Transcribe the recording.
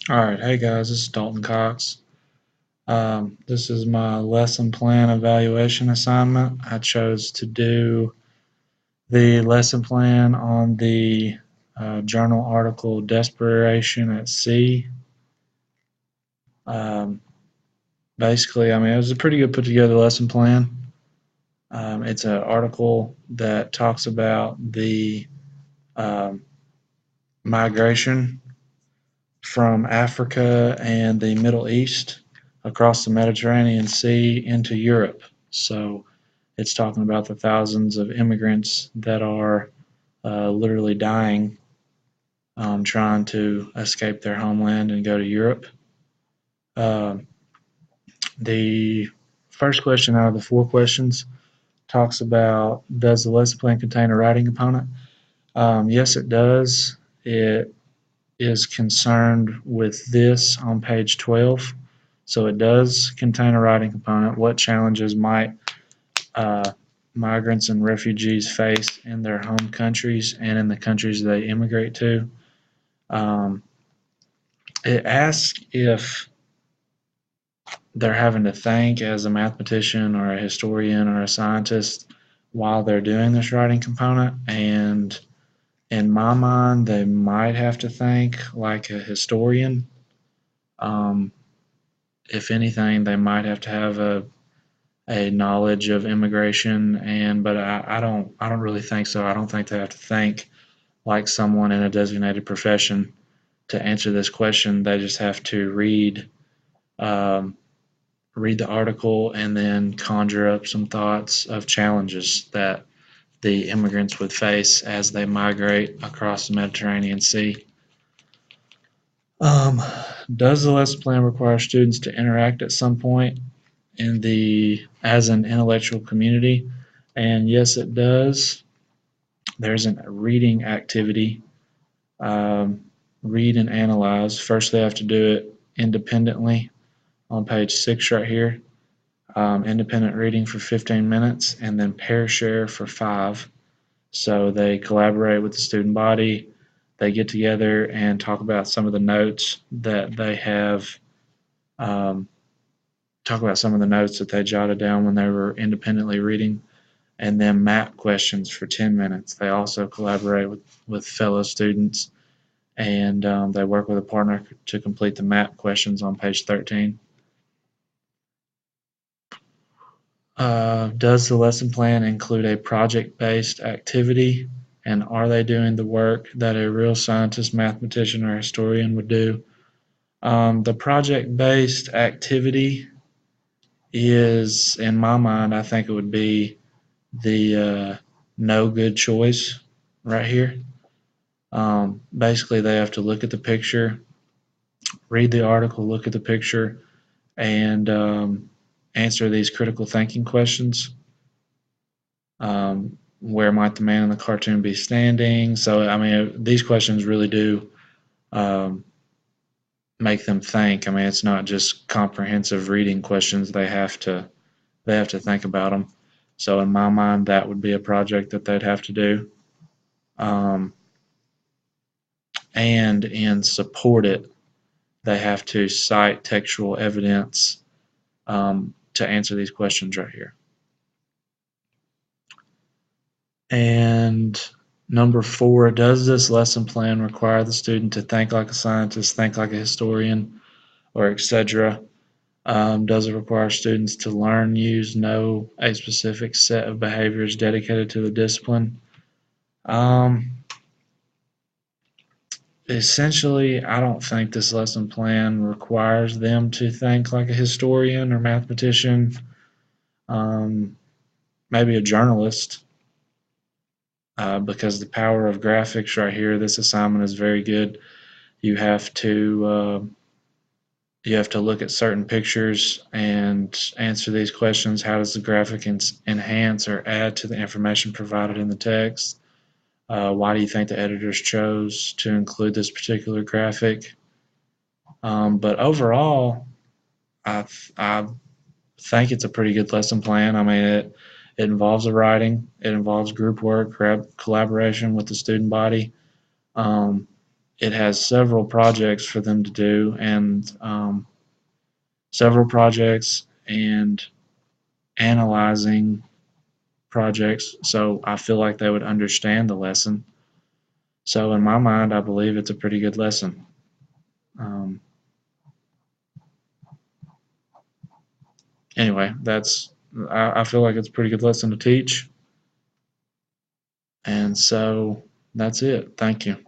Alright, hey guys, this is Dalton Cox. This is my lesson plan evaluation assignment. I chose to do the lesson plan on the journal article Desperation at Sea. Um, Basically, it was a pretty good put together lesson plan. It's an article that talks about the um, migration from Africa and the Middle East across the Mediterranean Sea into Europe. So it's talking about the thousands of immigrants that are literally dying trying to escape their homeland and go to Europe. Uh, the first question out of the four questions talks about, does the lesson plan contain a writing component? Yes, it does. It is concerned with this on page 12. So it does contain a writing component. What challenges might uh, migrants and refugees face in their home countries and in the countries they immigrate to? Um, it asks if they're having to think as a mathematician or a historian or a scientist while they're doing this writing component. And in my mind, they might have to think like a historian. Um, if anything, they might have to have a knowledge of immigration, and but I don't really think so. I don't think they have to think like someone in a designated profession to answer this question. They just have to um, read the article and then conjure up some thoughts of challenges that the immigrants would face as they migrate across the Mediterranean Sea. Um, does the lesson plan require students to interact at some point in the as an intellectual community? And yes, it does. There's a reading activity. Um, Read and analyze. First, they have to do it independently on page 6 right here. Independent reading for 15 minutes and then pair share for 5. So they collaborate with the student body. They get together and talk about some of the notes that they have, um, talk about some of the notes that they jotted down when they were independently reading, and then map questions for 10 minutes. They also collaborate with fellow students, and they work with a partner to complete the map questions on page 13. Does the lesson plan include a project-based activity? And are they doing the work that a real scientist, mathematician, or historian would do? The project-based activity is, in my mind, I think it would be the no good choice right here. Basically, they have to look at the picture, read the article, look at the picture, and answer these critical thinking questions. Where might the man in the cartoon be standing? So, these questions really do um, make them think. It's not just comprehensive reading questions. They have to think about them. So, in my mind, that would be a project that they'd have to do. Um, and in support it, they have to cite textual evidence to answer these questions right here. And number 4, does this lesson plan require the student to think like a scientist, think like a historian, or etc.? Does it require students to learn, use, know a specific set of behaviors dedicated to the discipline? Um, Essentially, I don't think this lesson plan requires them to think like a historian or mathematician, um, maybe a journalist, because the power of graphics right here, this assignment is very good. You have to look at certain pictures and answer these questions. How does the graphic enhance or add to the information provided in the text? Why do you think the editors chose to include this particular graphic? But overall, I think it's a pretty good lesson plan. It involves a writing, it involves group work, collaboration with the student body, um, it has several projects for them to do, and several projects and analyzing projects. So I feel like they would understand the lesson. So in my mind, I believe it's a pretty good lesson. Um, anyway, I feel like it's a pretty good lesson to teach. And so that's it. Thank you.